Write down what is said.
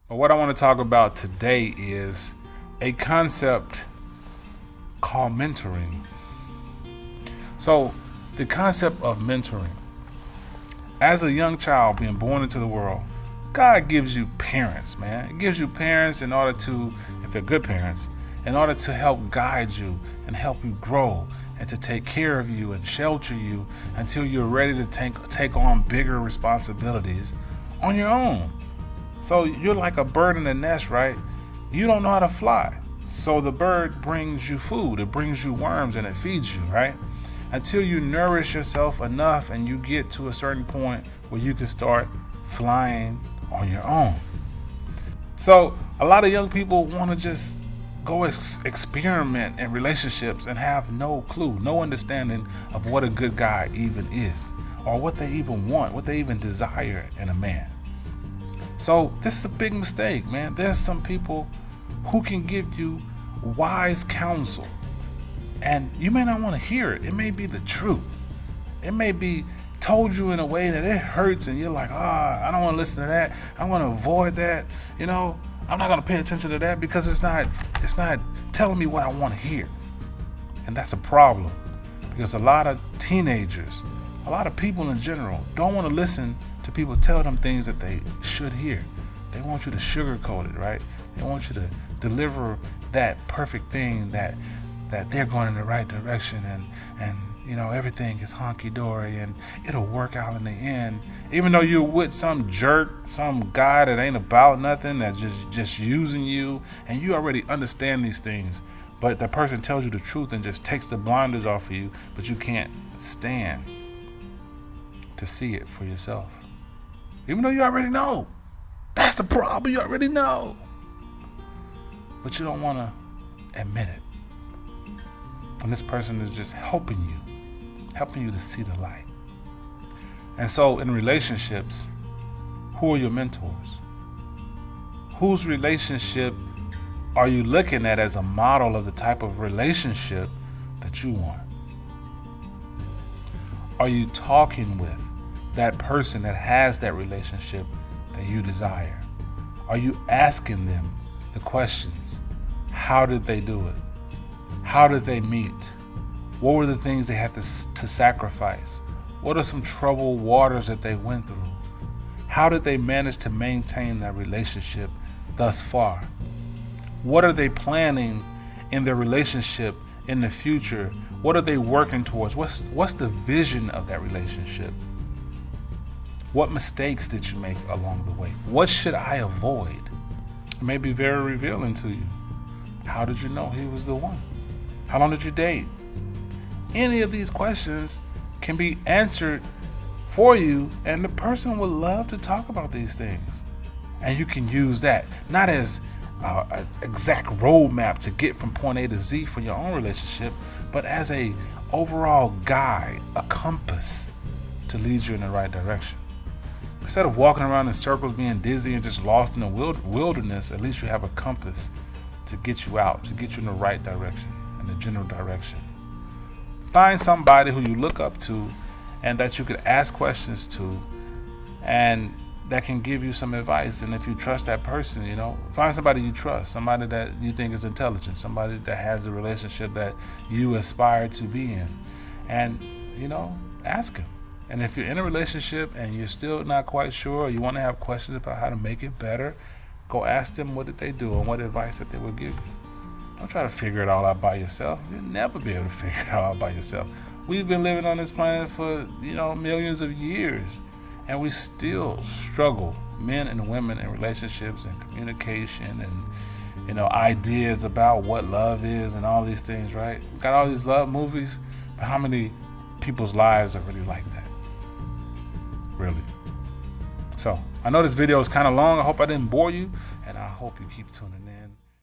But what I want to talk about today is a concept called mentoring. So, the concept of mentoring. As a young child being born into the world, God gives you parents, man. He gives you parents in order to, if they're good parents, in order to help guide you and help you grow and to take care of you and shelter you until you're ready to take on bigger responsibilities on your own. So you're like a bird in a nest, right? You don't know how to fly. So the bird brings you food, it brings you worms and it feeds you, right? Until you nourish yourself enough and you get to a certain point where you can start flying on your own. So a lot of young people want to just go experiment in relationships and have no clue, no understanding of what a good guy even is, or what they even want, what they even desire in a man. So this is a big mistake, man. There's some people who can give you wise counsel, and you may not want to hear it. It may be the truth. It may be told you in a way that it hurts, and you're like, I don't want to listen to that. I want to avoid that. I'm not going to pay attention to that because it's not telling me what I want to hear. And that's a problem, because a lot of teenagers, a lot of people in general, don't want to listen to people tell them things that they should hear. They want you to sugarcoat it, right? They want you to deliver that perfect thing that they're going in the right direction, and everything is honky-dory and it'll work out in the end. Even though you're with some jerk, some guy that ain't about nothing, that's just using you, and you already understand these things, but the person tells you the truth and just takes the blinders off of you, but you can't stand to see it for yourself. Even though you already know. That's the problem, you already know. But you don't want to admit it. And this person is just helping you to see the light. And so in relationships, who are your mentors? Whose relationship are you looking at as a model of the type of relationship that you want? Are you talking with that person that has that relationship that you desire? Are you asking them the questions? How did they do it? How did they meet? What were the things they had to sacrifice? What are some troubled waters that they went through? How did they manage to maintain that relationship thus far? What are they planning in their relationship in the future? What are they working towards? What's the vision of that relationship? What mistakes did you make along the way? What should I avoid? It may be very revealing to you. How did you know he was the one? How long did you date? Any of these questions can be answered for you, and the person would love to talk about these things. And you can use that, not as an exact roadmap to get from point A to Z for your own relationship, but as a overall guide, a compass to lead you in the right direction. Instead of walking around in circles being dizzy and just lost in the wilderness, at least you have a compass to get you out, to get you in the right direction, in the general direction. Find somebody who you look up to and that you could ask questions to, and that can give you some advice. And if you trust that person, find somebody you trust, somebody that you think is intelligent, somebody that has a relationship that you aspire to be in, and ask him. And if you're in a relationship and you're still not quite sure, or you want to have questions about how to make it better, go ask them what did they do and what advice that they will give you. Don't try to figure it all out by yourself. You'll never be able to figure it all out by yourself. We've been living on this planet for millions of years, and we still struggle, men and women, in relationships and communication and ideas about what love is and all these things, right? We got all these love movies, but how many people's lives are really like that? Really? So I know this video is kind of long. I hope I didn't bore you, and I hope you keep tuning in.